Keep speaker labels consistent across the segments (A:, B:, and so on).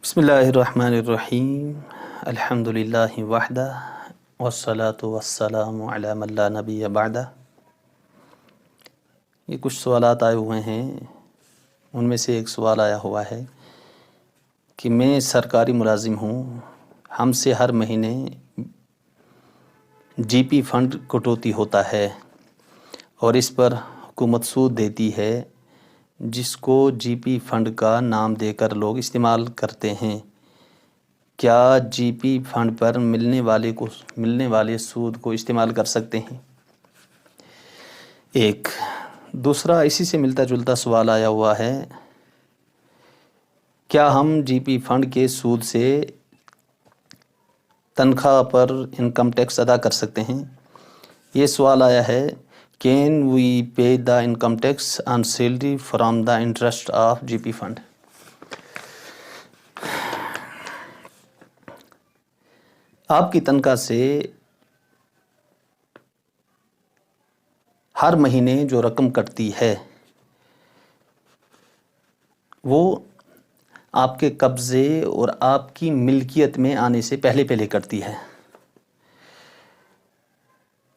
A: بسم اللہ الرحمن الرحیم الحمد للہ وحدہ والصلاة والسلام علی من لا نبی بعدہ۔ یہ کچھ سوالات آئے ہوئے ہیں، ان میں سے ایک سوال آیا ہوا ہے کہ میں سرکاری ملازم ہوں، ہم سے ہر مہینے جی پی فنڈ کٹوتی ہوتا ہے اور اس پر حکومت سود دیتی ہے، جس کو جی پی فنڈ کا نام دے کر لوگ استعمال کرتے ہیں۔ کیا جی پی فنڈ پر ملنے والے سود کو استعمال کر سکتے ہیں؟ ایک دوسرا اسی سے ملتا جلتا سوال آیا ہوا ہے، کیا ہم جی پی فنڈ کے سود سے تنخواہ پر انکم ٹیکس ادا کر سکتے ہیں؟ یہ سوال آیا ہے، can we pay the income tax on salary from the interest of G P fund? آپ کی تنخواہ سے ہر مہینے جو رقم کٹتی ہے وہ آپ کے قبضے اور آپ کی ملکیت میں آنے سے پہلے کٹتی ہے،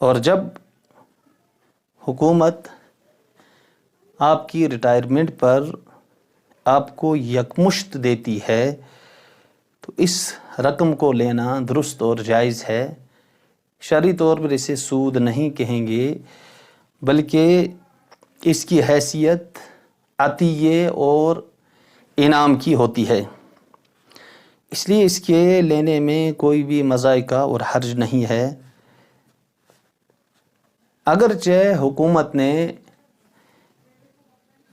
A: اور جب حکومت آپ کی ریٹائرمنٹ پر آپ کو یکمشت دیتی ہے تو اس رقم کو لینا درست اور جائز ہے۔ شرعی طور پر اسے سود نہیں کہیں گے، بلکہ اس کی حیثیت عطیے اور انعام کی ہوتی ہے، اس لیے اس کے لینے میں کوئی بھی مذائقہ اور حرج نہیں ہے۔ اگرچہ حکومت نے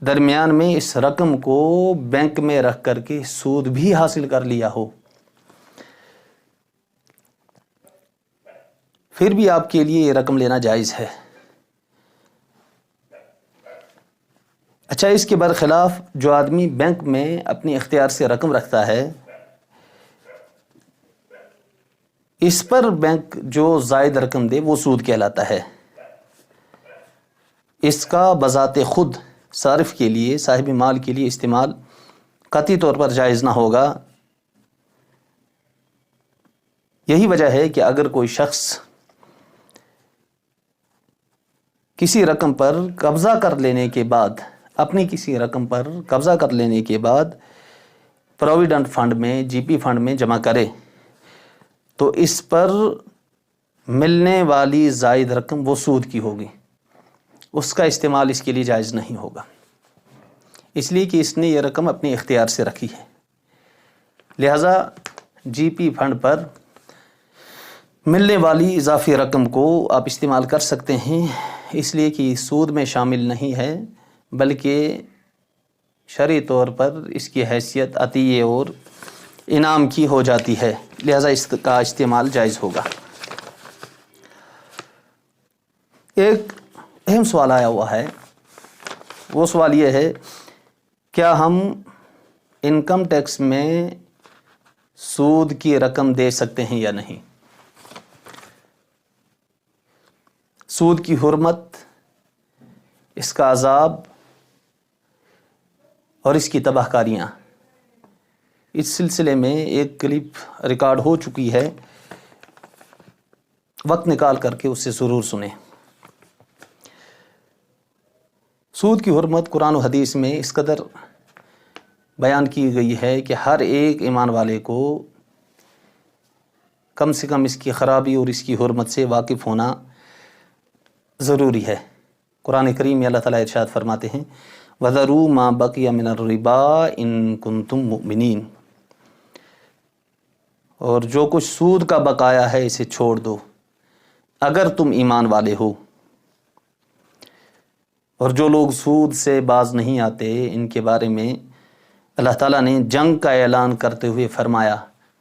A: درمیان میں اس رقم کو بینک میں رکھ کر کے سود بھی حاصل کر لیا ہو، پھر بھی آپ کے لیے یہ رقم لینا جائز ہے۔ اچھا، اس کے برخلاف جو آدمی بینک میں اپنی اختیار سے رقم رکھتا ہے، اس پر بینک جو زائد رقم دے وہ سود کہلاتا ہے۔ اس کا بذات خود صارف کے لیے، صاحب مال کے لیے استعمال قطعی طور پر جائز نہ ہوگا۔ یہی وجہ ہے کہ اگر کوئی شخص کسی رقم پر قبضہ کر لینے کے بعد، اپنی کسی رقم پر قبضہ کر لینے کے بعد پروویڈنٹ فنڈ میں، جی پی فنڈ میں جمع کرے تو اس پر ملنے والی زائد رقم وہ سود کی ہوگی، اس کا استعمال اس کے لیے جائز نہیں ہوگا، اس لیے کہ اس نے یہ رقم اپنے اختیار سے رکھی ہے۔ لہذا جی پی فنڈ پر ملنے والی اضافی رقم کو آپ استعمال کر سکتے ہیں، اس لیے کہ سود میں شامل نہیں ہے، بلکہ شرعی طور پر اس کی حیثیت عطیے اور انعام کی ہو جاتی ہے، لہذا اس کا استعمال جائز ہوگا۔ ایک اہم سوال آیا ہوا ہے، وہ سوال یہ ہے، کیا ہم انکم ٹیکس میں سود کی رقم دے سکتے ہیں یا نہیں؟ سود کی حرمت، اس کا عذاب اور اس کی تباہ کاریاں، اس سلسلے میں ایک کلپ ریکارڈ ہو چکی ہے، وقت نکال کر کے اسے ضرور سنیں۔ سود کی حرمت قرآن و حدیث میں اس قدر بیان کی گئی ہے کہ ہر ایک ایمان والے کو کم سے کم اس کی خرابی اور اس کی حرمت سے واقف ہونا ضروری ہے۔ قرآن کریم میں اللہ تعالیٰ ارشاد فرماتے ہیں، وَذَرُوا مَا بَقِيَ مِنَ الرِّبَا إِن كُنتُم مُؤْمِنِينَ، اور جو کچھ سود کا بقایا ہے اسے چھوڑ دو اگر تم ایمان والے ہو۔ اور جو لوگ سود سے باز نہیں آتے، ان کے بارے میں اللہ تعالیٰ نے جنگ کا اعلان کرتے ہوئے فرمایا،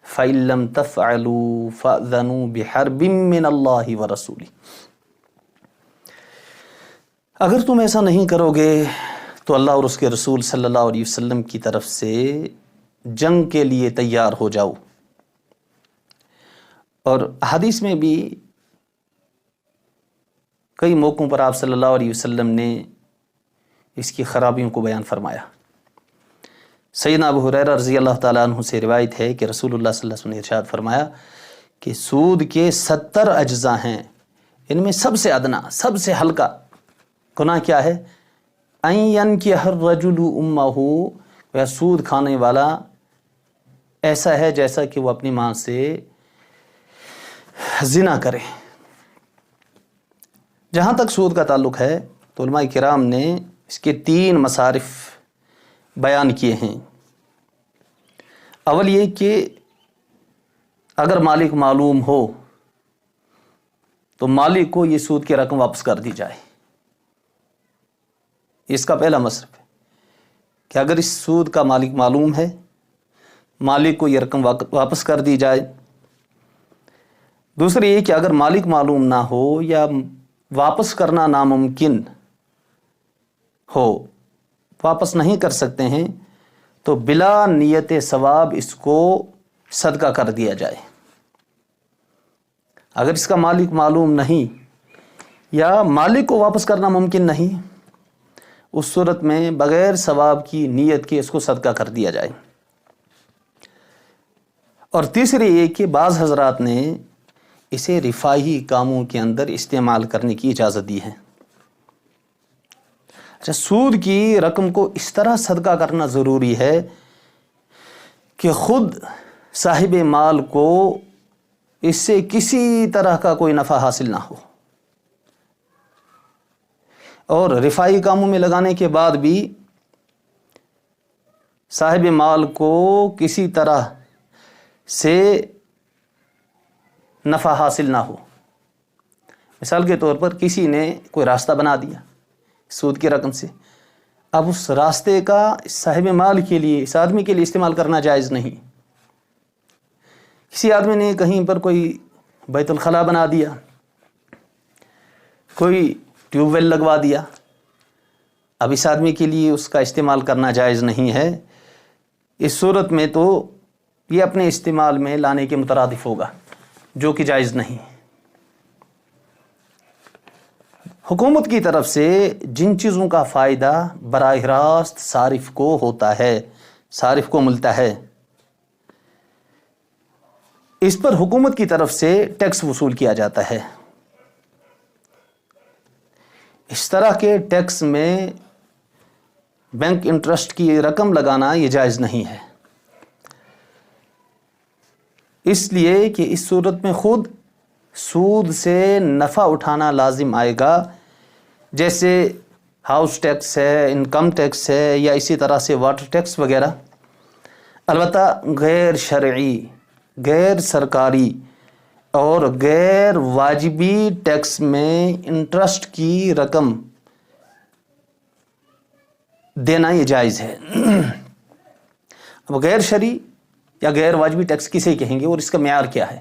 A: فَإِن لَّمْ تَفْعَلُوا فَأْذَنُوا بِحَرْبٍ مِّنَ اللَّهِ وَرَسُولِهِ، اگر تم ایسا نہیں کرو گے تو اللہ اور اس کے رسول صلی اللہ علیہ وسلم کی طرف سے جنگ کے لیے تیار ہو جاؤ۔ اور حدیث میں بھی کئی موقعوں پر آپ صلی اللہ علیہ وسلم نے اس کی خرابیوں کو بیان فرمایا۔ سیدنا ابو ہریرہ رضی اللہ تعالیٰ عنہ سے روایت ہے کہ رسول اللہ صلی اللہ علیہ وسلم نے ارشاد فرمایا کہ سود کے 70 اجزاء ہیں، ان میں سب سے ادنا، سب سے ہلکا گناہ کیا ہے؟ ان ينكح الرجل امہ، یا سود کھانے والا ایسا ہے جیسا کہ وہ اپنی ماں سے زنا کرے۔ جہاں تک سود کا تعلق ہے تو علماء کرام نے اس کے 3 مصارف بیان کیے ہیں۔ اول یہ کہ اگر مالک معلوم ہو تو مالک کو یہ سود کی رقم واپس کر دی جائے، اس کا پہلا مصرف ہے کہ اگر اس سود کا مالک معلوم ہے، مالک کو یہ رقم واپس کر دی جائے۔ دوسری یہ کہ اگر مالک معلوم نہ ہو یا واپس کرنا ناممکن ہو، واپس نہیں کر سکتے ہیں، تو بلا نیت ثواب اس کو صدقہ کر دیا جائے۔ اگر اس کا مالک معلوم نہیں یا مالک کو واپس کرنا ممکن نہیں، اس صورت میں بغیر ثواب کی نیت کے اس کو صدقہ کر دیا جائے۔ اور تیسری یہ کہ بعض حضرات نے اسے رفاہی کاموں کے اندر استعمال کرنے کی اجازت دی ہے۔ اچھا، سود کی رقم کو اس طرح صدقہ کرنا ضروری ہے کہ خود صاحب مال کو اس سے کسی طرح کا کوئی نفع حاصل نہ ہو، اور رفاہی کاموں میں لگانے کے بعد بھی صاحب مال کو کسی طرح سے نفع حاصل نہ ہو۔ مثال کے طور پر کسی نے کوئی راستہ بنا دیا سود کی رقم سے، اب اس راستے کا صاحب مال کے لیے، اس آدمی کے لیے استعمال کرنا جائز نہیں۔ کسی آدمی نے کہیں پر کوئی بیت الخلا بنا دیا، کوئی ٹیوب ویل لگوا دیا، اب اس آدمی کے لیے اس کا استعمال کرنا جائز نہیں ہے۔ اس صورت میں تو یہ اپنے استعمال میں لانے کے مترادف ہوگا، جو کہ جائز نہیں۔ حکومت کی طرف سے جن چیزوں کا فائدہ براہ راست صارف کو ہوتا ہے، صارف کو ملتا ہے، اس پر حکومت کی طرف سے ٹیکس وصول کیا جاتا ہے۔ اس طرح کے ٹیکس میں بینک انٹرسٹ کی رقم لگانا یہ جائز نہیں ہے، اس لیے کہ اس صورت میں خود سود سے نفع اٹھانا لازم آئے گا، جیسے ہاؤس ٹیکس ہے، انکم ٹیکس ہے، یا اسی طرح سے واٹر ٹیکس وغیرہ۔ البتہ غیر شرعی، غیر سرکاری اور غیر واجبی ٹیکس میں انٹرسٹ کی رقم دینا یہ جائز ہے۔ اب غیر شرعی یا غیر واجبی ٹیکس کسے کہیں گے اور اس کا معیار کیا ہے؟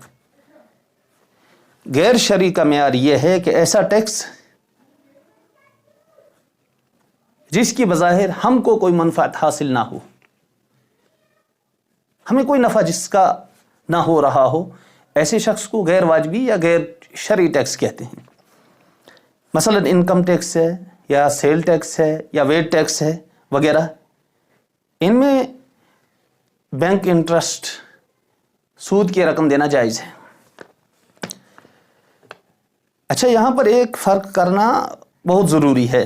A: غیر شرعی کا معیار یہ ہے کہ ایسا ٹیکس جس کی بظاہر ہم کو کوئی منفعت حاصل نہ ہو، ہمیں کوئی نفع جس کا نہ ہو رہا ہو، ایسے شخص کو غیر واجبی یا غیر شرعی ٹیکس کہتے ہیں۔ مثلا انکم ٹیکس ہے یا سیل ٹیکس ہے یا ویٹ ٹیکس ہے وغیرہ، ان میں بینک انٹرسٹ، سود کی رقم دینا جائز ہے۔ اچھا، یہاں پر ایک فرق کرنا بہت ضروری ہے۔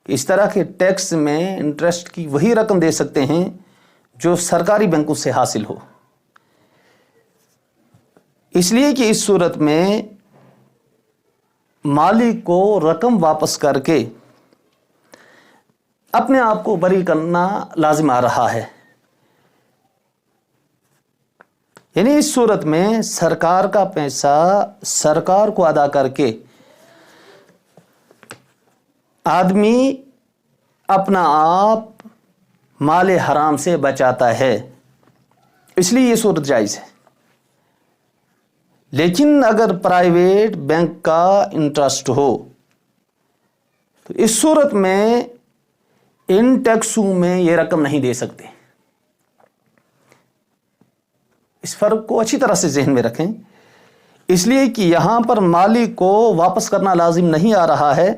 A: اس طرح کے ٹیکس میں انٹرسٹ کی وہی رقم دے سکتے ہیں جو سرکاری بینکوں سے حاصل ہو، اس لیے کہ اس صورت میں مالک کو رقم واپس کر کے اپنے آپ کو بری کرنا لازم آ رہا ہے۔ یعنی اس صورت میں سرکار کا پیسہ سرکار کو ادا کر کے آدمی اپنا آپ مال حرام سے بچاتا ہے، اس لیے یہ صورت جائز ہے۔ لیکن اگر پرائیویٹ بینک کا انٹرسٹ ہو تو اس صورت میں ان ٹیکسوں میں یہ رقم نہیں دے سکتے۔ اس فرق کو اچھی طرح سے ذہن میں رکھیں، اس لیے کہ یہاں پر مالک کو واپس کرنا لازم نہیں آ رہا ہے،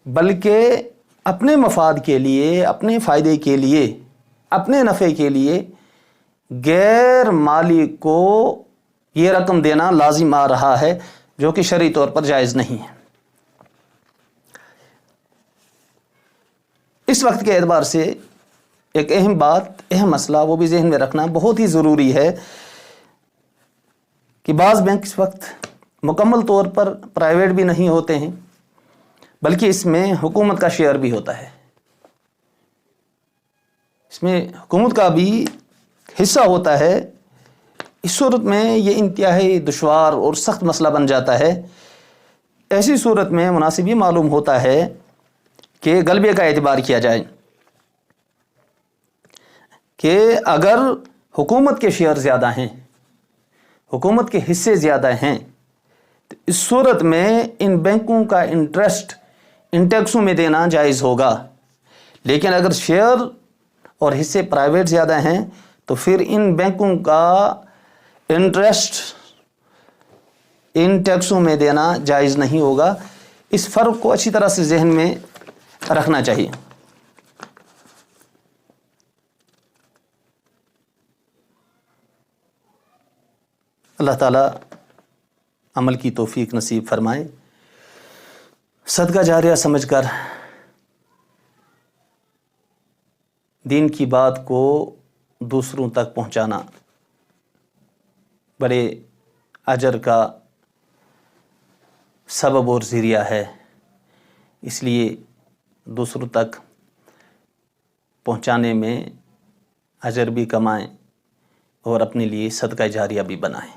A: بلکہ اپنے مفاد کے لیے، اپنے فائدے کے لیے اپنے نفع کے لیے غیر مالک کو یہ رقم دینا لازم آ رہا ہے، جو کہ شرعی طور پر جائز نہیں ہے۔ اس وقت کے اعتبار سے ایک اہم بات، اہم مسئلہ وہ بھی ذہن میں رکھنا بہت ہی ضروری ہے کہ بعض بینک اس وقت مکمل طور پر پرائیویٹ بھی نہیں ہوتے ہیں، بلکہ اس میں حکومت کا شیئر بھی ہوتا ہے، اس میں حکومت کا بھی حصہ ہوتا ہے۔ اس صورت میں یہ انتہائی دشوار اور سخت مسئلہ بن جاتا ہے۔ ایسی صورت میں مناسب یہ معلوم ہوتا ہے کہ غلبے کا اعتبار کیا جائے، کہ اگر حکومت کے شیئر زیادہ ہیں، حکومت کے حصے زیادہ ہیں، تو اس صورت میں ان بینکوں کا انٹرسٹ ان ٹیکسوں میں دینا جائز ہوگا۔ لیکن اگر شیئر اور حصے پرائیویٹ زیادہ ہیں تو پھر ان بینکوں کا انٹرسٹ ان ٹیکسوں میں دینا جائز نہیں ہوگا۔ اس فرق کو اچھی طرح سے ذہن میں رکھنا چاہیے۔ اللہ تعالیٰ عمل کی توفیق نصیب فرمائے۔ صدقہ جاریہ سمجھ کر دین کی بات کو دوسروں تک پہنچانا بڑے اجر کا سبب اور ذریعہ ہے، اس لیے دوسروں تک پہنچانے میں اجر بھی کمائیں اور اپنے لیے صدقہ جاریہ بھی بنائیں۔